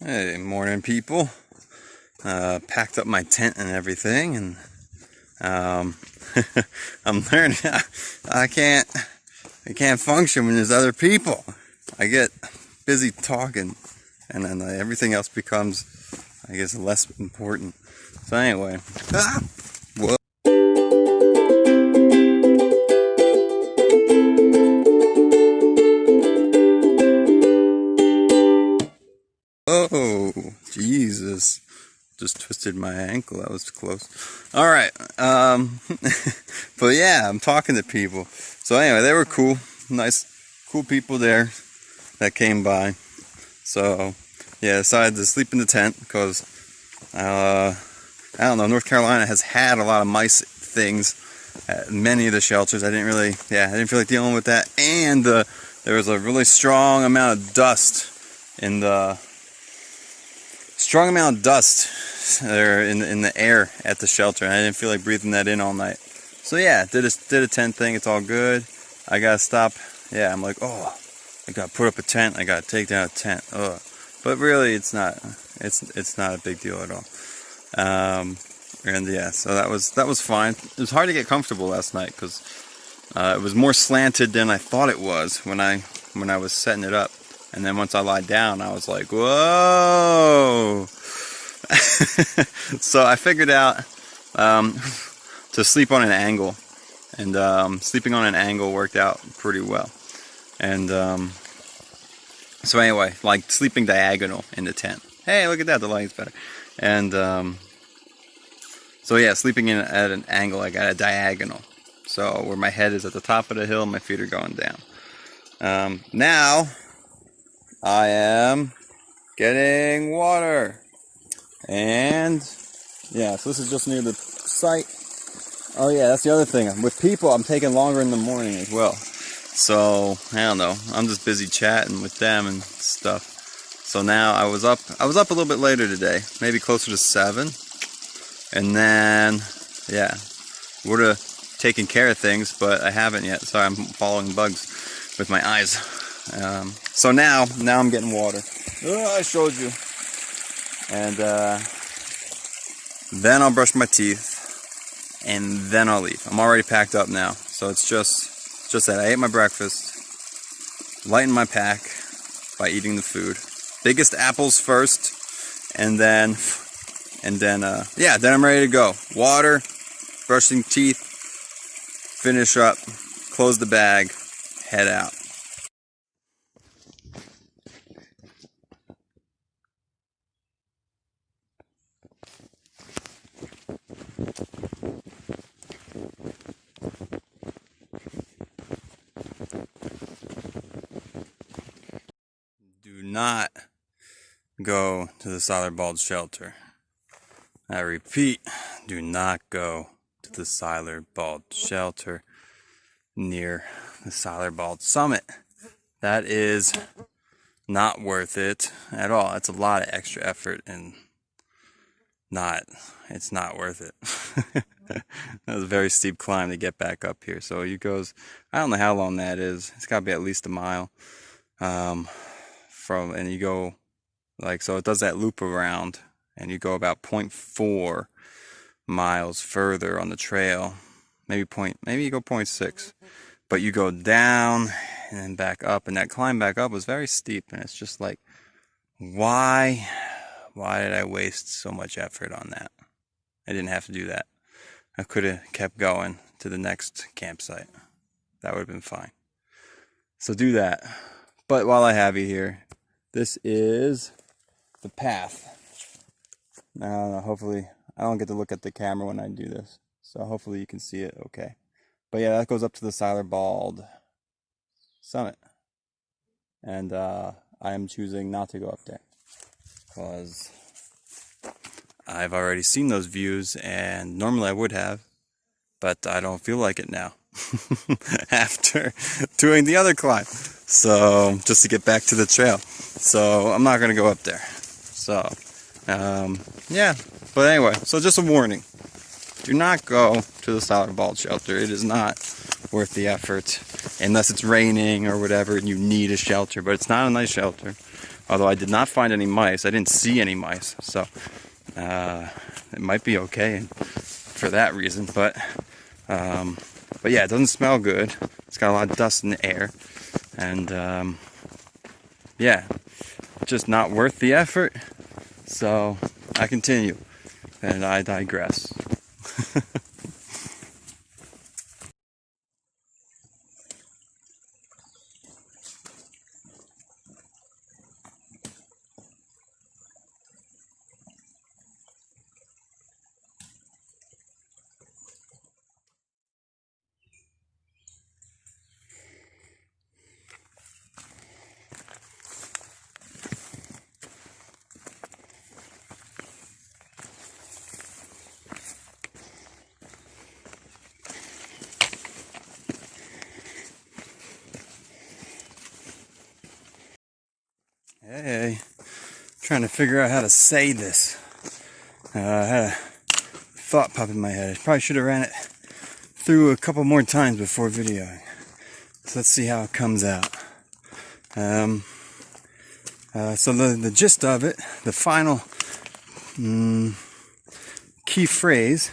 Hey, morning people. Packed up my tent and everything, and I'm learning I can't function when there's other people. I get busy talking, and then everything else becomes, I guess, less important. So anyway, whoa. Oh, Jesus. Just twisted my ankle. That was close. All right. But yeah, I'm talking to people. So anyway, they were cool. Nice, cool people there that came by. So yeah, I decided to sleep in the tent because I don't know, North Carolina has had a lot of mice things at many of the shelters. I didn't feel like dealing with that. And there was a really strong amount of dust in the there in the air at the shelter, and I didn't feel like breathing that in all night. So yeah, did a tent thing. It's all good. I gotta stop. Yeah, I'm like, oh, I gotta put up a tent. I gotta take down a tent. Oh, but really, it's not. It's not a big deal at all. And yeah, so that was fine. It was hard to get comfortable last night because it was more slanted than I thought it was when I was setting it up. And then once I lied down, I was like, whoa. So I figured out to sleep on an angle. And sleeping on an angle worked out pretty well. And so anyway, like sleeping diagonal in the tent. Hey, look at that, the lighting's better. And so yeah, sleeping at an angle, I got a diagonal. So where my head is at the top of the hill, my feet are going down. Now I am getting water, and yeah, so this is just near the site. Oh yeah, that's the other thing. With people, I'm taking longer in the morning as well. So I don't know. I'm just busy chatting with them and stuff. So now I was up a little bit later today, maybe closer to 7, and then yeah, would have taken care of things, but I haven't yet. Sorry, I'm following bugs with my eyes. So now I'm getting water. Oh, I showed you. And then I'll brush my teeth, and then I'll leave. I'm already packed up now, so it's just that I ate my breakfast, lightened my pack by eating the food. Biggest apples first, and then yeah, then I'm ready to go. Water, brushing teeth, finish up, close the bag, head out. Do not go to the Siler Bald shelter. I repeat, do not go to the Siler Bald shelter near the Siler Bald summit. That is not worth it at all. It's a lot of extra effort, and it's not worth it. That was a very steep climb to get back up here. So you goes, I don't know how long that is. It's got to be at least a mile. And you go so it does that loop around, and you go about 0.4 miles further on the trail. Maybe you go 0.6, but you go down and then back up, and that climb back up was very steep, and it's just like, why did I waste so much effort on that? I didn't have to do that. I could have kept going to the next campsite. That would have been fine. So do that. But while I have you here, this is the path. I don't know, hopefully, I don't get to look at the camera when I do this, so hopefully you can see it okay. But yeah, that goes up to the Siler Bald summit. And I am choosing not to go up there, because I've already seen those views, and normally I would have, but I don't feel like it now after doing the other climb. So just to get back to the trail. So I'm not going to go up there. So yeah, but anyway, so just a warning. Do not go to the Siler Bald shelter. It is not worth the effort unless it's raining or whatever and you need a shelter, but it's not a nice shelter. Although I did not find any mice. I didn't see any mice. So it might be okay for that reason. But yeah, it doesn't smell good. It's got a lot of dust in the air. And yeah, just not worth the effort. So I continue. And I digress. Hey, trying to figure out how to say this. I had a thought pop in my head. I probably should have ran it through a couple more times before videoing. So let's see how it comes out. So the gist of it, the final key phrase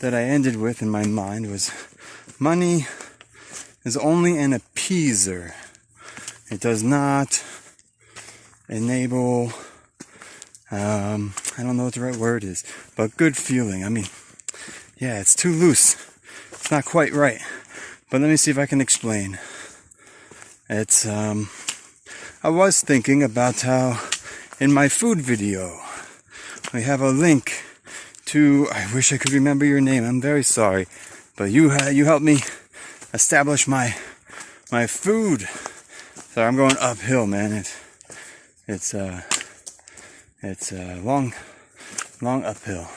that I ended with in my mind was, money is only an appeaser. It does not enable, I don't know what the right word is, but good feeling. I mean, yeah, it's too loose. It's not quite right. But let me see if I can explain. It's, I was thinking about how in my food video, we have a link to, I wish I could remember your name, I'm very sorry, but you helped me establish my food. So I'm going uphill, man. It's long uphill.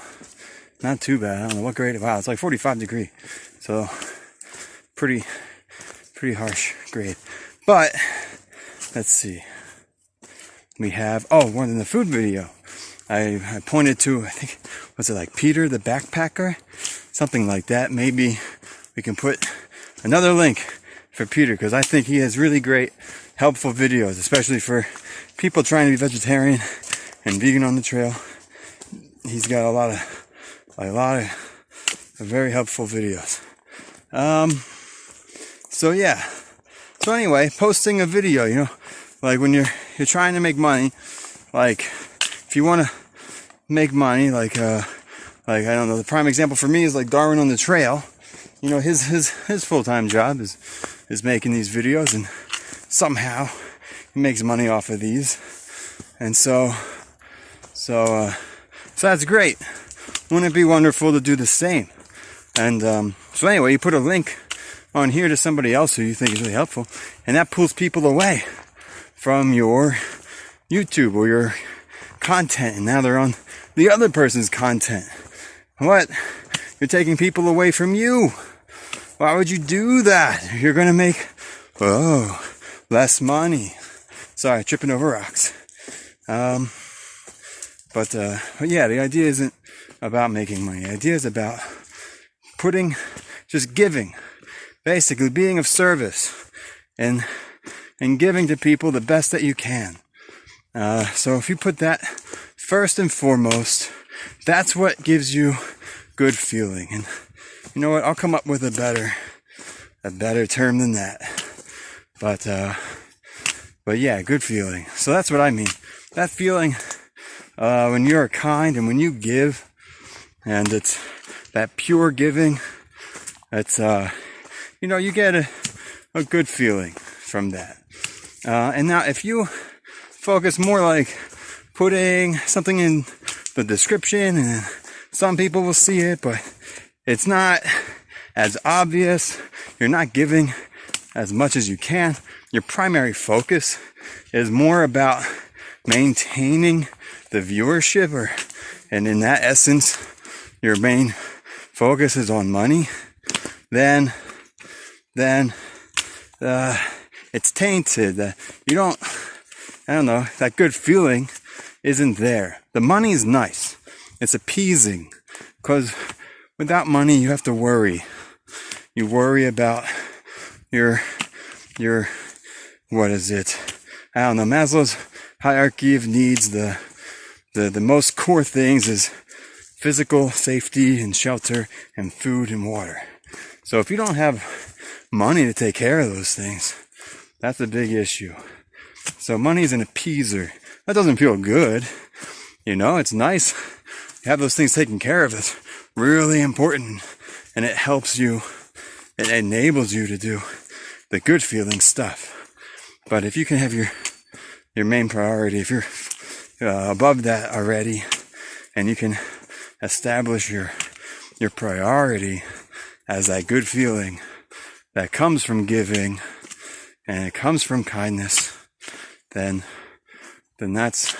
Not too bad. I don't know what grade. Wow, it's like 45 degrees. So pretty harsh grade. But let's see. We have, one in the food video. I pointed to, I think, was it like Peter the Backpacker? Something like that. Maybe we can put another link for Peter, because I think he has really great, helpful videos, especially for people trying to be vegetarian and vegan on the trail. He's got a lot of very helpful videos. So yeah. So anyway, posting a video, like when you're trying to make money, like if you want to make money, like I don't know, the prime example for me is like Darwin on the Trail. His full-time job is making these videos, and somehow he makes money off of these. And so that's great. Wouldn't it be wonderful to do the same? And so anyway, you put a link on here to somebody else who you think is really helpful, and that pulls people away from your YouTube or your content, and now they're on the other person's content. What? You're taking people away from you. Why would you do that? You're gonna make less money. Sorry, tripping over rocks. But yeah, the idea isn't about making money. The idea is about just giving, basically being of service, and giving to people the best that you can. So if you put that first and foremost, that's what gives you good feeling. And you know what? I'll come up with a better term than that. But yeah, good feeling. So that's what I mean. That feeling when you're kind and when you give, and it's that pure giving, it's you get a good feeling from that. And now if you focus more like putting something in the description, and some people will see it, but it's not as obvious, you're not giving as much as you can, your primary focus is more about maintaining the viewership, and in that essence, your main focus is on money, then it's tainted. That good feeling isn't there. The money is nice. It's appeasing, because without money, you have to worry. You worry about your what is it? I don't know. Maslow's hierarchy of needs, the most core things is physical safety and shelter and food and water. So if you don't have money to take care of those things, that's a big issue. So money is an appeaser. That doesn't feel good. You know, it's nice to have those things taken care of. It's really important. And it helps you, it enables you to do the good feeling stuff. But if you can have your main priority, if you're above that already, and you can establish your priority as that good feeling that comes from giving and it comes from kindness, then that's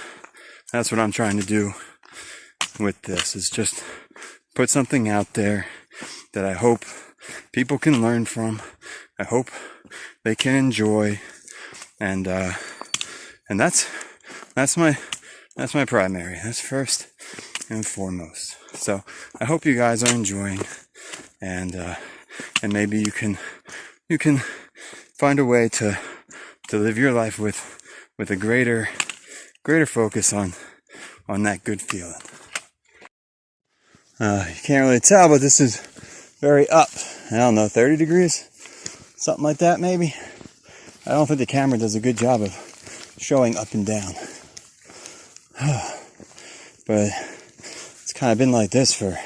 what I'm trying to do with this, is just put something out there that I hope people can learn from. I hope they can enjoy, and that's my primary. That's first and foremost. So I hope you guys are enjoying, and maybe you can find a way to live your life with a greater focus on that good feeling. You can't really tell, but this is very up. I don't know, 30 degrees? Something like that, maybe? I don't think the camera does a good job of showing up and down. But it's kind of been like this for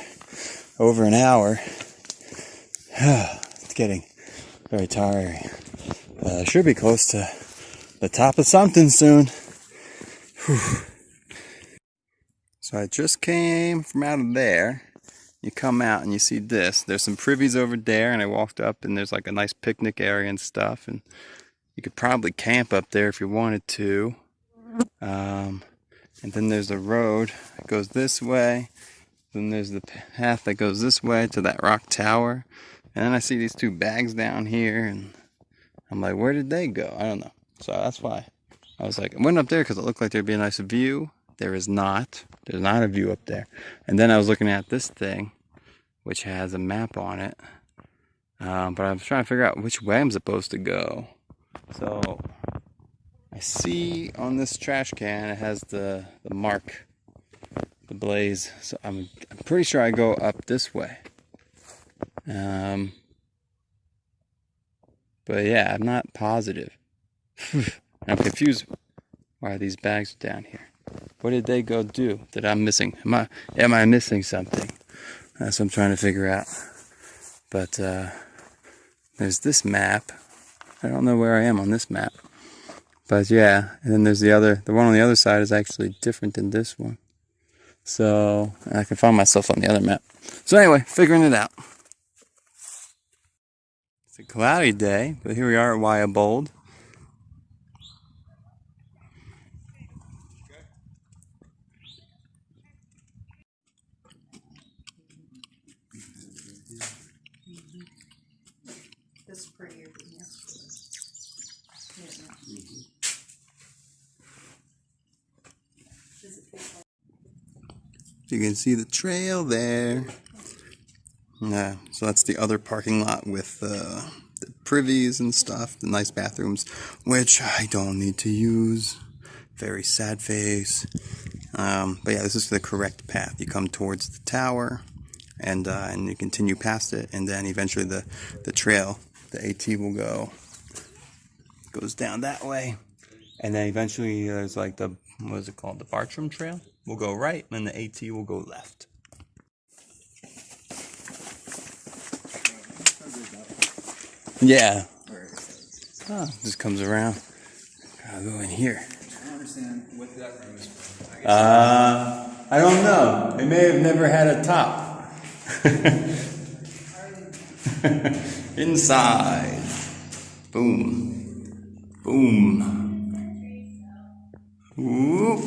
over an hour. It's getting very tiring. I should be close to the top of something soon. Whew. So I just came from out of there. You come out and you see this. There's some privies over there, and I walked up and there's like a nice picnic area and stuff, and you could probably camp up there if you wanted to. And then there's the road that goes this way. Then there's the path that goes this way to that rock tower. And then I see these two bags down here, and I'm like, where did they go? I don't know. So that's why I was like, I went up there because it looked like there'd be a nice view. There is not. There's not a view up there. And then I was looking at this thing, which has a map on it. But I was trying to figure out which way I'm supposed to go. So I see on this trash can, it has the mark, the blaze. So I'm pretty sure I go up this way. But yeah, I'm not positive. I'm confused. Why are these bags down here? What did they go do that I'm missing? Am I missing something? That's what I'm trying to figure out. But there's this map. I don't know where I am on this map. But yeah, and then there's the one on the other side is actually different than this one. So I can find myself on the other map. So anyway, figuring it out. It's a cloudy day, but here we are at Wyabold. This prettier than yesterday. You can see the trail there. Yeah, so that's the other parking lot with the privies and stuff, the nice bathrooms, which I don't need to use. Very sad face. But yeah, this is the correct path. You come towards the tower, and you continue past it, and then eventually the trail, the AT will goes down that way, and then eventually there's like the, what is it called, the Bartram Trail will go right, and the AT will go left. Yeah. Just comes around. I'll go in here. I don't understand what that room is for. I don't know. It may have never had a top. Inside. Boom. Boom. Whoop.